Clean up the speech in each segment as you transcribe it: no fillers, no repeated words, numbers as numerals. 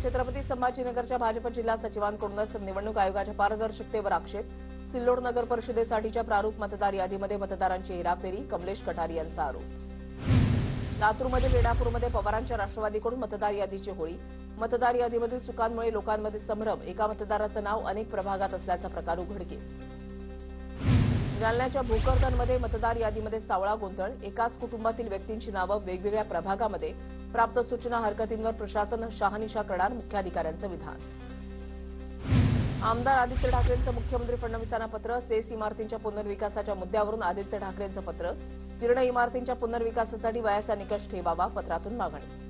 छत्रपती संभाजीनगरच्या भाजप जिल्हा सचिवांकडूनच निवडणूक आयोगाच्या पारदर्शकतेवर आक्षेप। सिल्लोड नगर परिषदेसाठीच्या प्रारूप मतदार यादीमध्ये मतदारांची हेराफेरी, कमलेश कटारी यांचा आरोप। लातूरमध्ये रेणापूरमध्ये पवारांच्या राष्ट्रवादीकडून मतदार यादीची होळी। मतदार यादीमधील चुकांमुळे लोकांमध्ये संभ्रम, एका मतदाराचं नाव अनेक प्रभागात असल्याचा प्रकार उघडकीस। जालन्याच्या भोकरदनमध्ये मतदार यादीमध्ये सावळा गोंधळ, एकाच कुटुंबातील व्यक्तींची नावं वेगवेगळ्या प्रभागामध्ये। प्राप्त सूचना हरकतींवर प्रशासन शहानिशा करणार, मुख्याधिकाऱ्यांचं विधान। आमदार आदित्य ठाकरेंचं मुख्यमंत्री फडणवीसांना पत्र। सेस इमारतींच्या पुनर्विकासाच्या मुद्द्यावरून आदित्य ठाकरेंचं पत्र। जीर्ण इमारतींच्या पुनर्विकासासाठी वयाचा निकष ठेवावा, पत्रातून मागणी।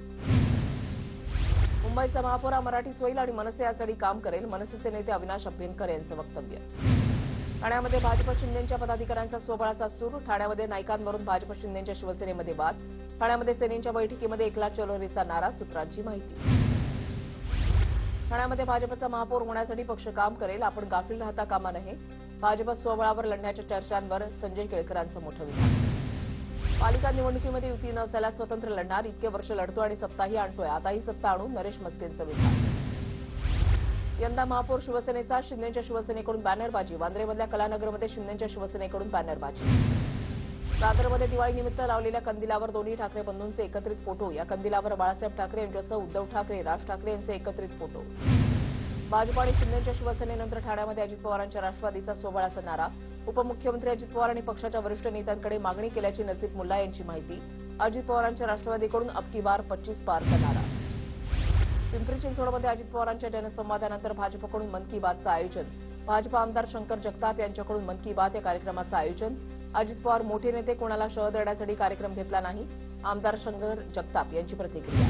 मुंबईचा महापौर हा मराठीच होईल आणि मनसे यासाठी काम करेल, मनसेचे नेते अविनाश अभ्यंकर यांचं वक्तव्य। ठाण्यामध्ये भाजप शिंदेच्या पदाधिकाऱ्यांचा स्वबळाचा सूर। ठाण्यामध्ये नायकांवरून भाजप शिंदेच्या शिवसेनेमध्ये वाद। ठाण्यामध्ये सेनेच्या बैठकीमध्ये एकला चलोरीचा नारा, सूत्रांची माहिती। ठाण्यामध्ये भाजपचा महापौर होण्यासाठी पक्ष काम करेल, आपण गाफील राहता कामा नये। भाजप स्वबळावर लढण्याच्या चर्चांवर संजय केळकरांचं मोठं विधान। पालिका निवडणुकीमध्ये युती न झाल्यास स्वतंत्र लढणार, इतके वर्ष लढतो आणि सत्ताही आणतोय, आताही सत्ता आणू, नरेश मस्केंचं विधान। यंदा महापौर शिवसेनेचा, शिंदेच्या शिवसेनेकडून बॅनरबाजी। वांद्रेमधल्या कलानगरमध्ये शिंदेच्या शिवसेनेकडून बॅनरबाजी। दादरमध्ये दिवाळीनिमित्त लावलेल्या कंदिलावर दोन्ही ठाकरे बंधूंचे एकत्रित फोटो। या कंदिलावर बाळासाहेब ठाकरे यांच्यासह उद्धव ठाकरे, राज ठाकरे यांचे एकत्रित फोटो। भाजप आणि शिंदेच्या शिवसेनेनंतर ठाण्यामध्ये अजित पवारांच्या राष्ट्रवादीचा स्वबळाचा नारा। उपमुख्यमंत्री अजित पवार आणि पक्षाच्या वरिष्ठ नेत्यांकडे मागणी केल्याची नजीब मुल्ला यांची माहिती। अजित पवारांच्या राष्ट्रवादीकडून अब की बार 25 पारचा नारा। पिंपरी चिंचवडमध्ये अजित पवारांच्या जनसंवादानंतर भाजपकडून मन की बातचं आयोजन। भाजप आमदार शंकर जगताप यांच्याकडून मन की बात या कार्यक्रमाचं आयोजन। अजित पवार मोठे नेते, कोणाला शह देण्यासाठी कार्यक्रम घेतला नाही, आमदार शंकर जगताप यांची प्रतिक्रिया।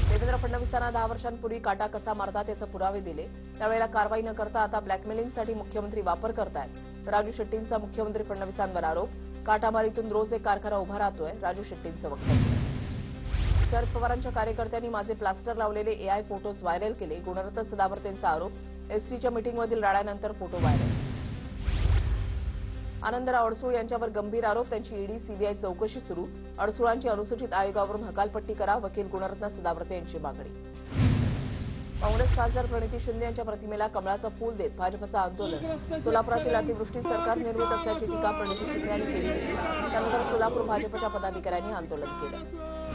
देवेंद्र फडणवीसांना 10 वर्षांपूर्वी काटा कसा मारतात याचे पुरावे दिले, त्यावेळेला कारवाई न करता आता ब्लॅकमेलिंगसाठी मुख्यमंत्री वापर करतायत। राजू शेट्टींचा मुख्यमंत्री फडणवीसांवर आरोप। काटामारीतून रोज एक कारखाना उभा राहतोय, राजू शेट्टींचं वक्तव्य। शरद पवारांच्या कार्यकर्त्यांनी माझे प्लास्टर लावलेले एआय फोटोज व्हायरल केले, गुणरत्न सदावर्तेंचा आरोप। एसटीच्या मीटिंगमधील राड्यानंतर फोटो व्हायरल। आनंदराव अडसूळ यांच्यावर गंभीर आरोप, त्यांची ईडी सीबीआय चौकशी सुरू। अडसूळांची अनुसूचित आयोगावरून हकालपट्टी करा, वकील गुणरत्न सदावर्ते यांची मागणी। काँग्रेस खासदार प्रणिती शिंदे यांच्या प्रतिमेला कमळाचं फूल देत भाजपचं आंदोलन। सोलापुरातील अतिवृष्टी सरकार निर्मित असल्याची टीका प्रणिती शिंदे यांनी केली होती, त्यानंतर सोलापूर भाजपच्या पदाधिकाऱ्यांनी आंदोलन केलं।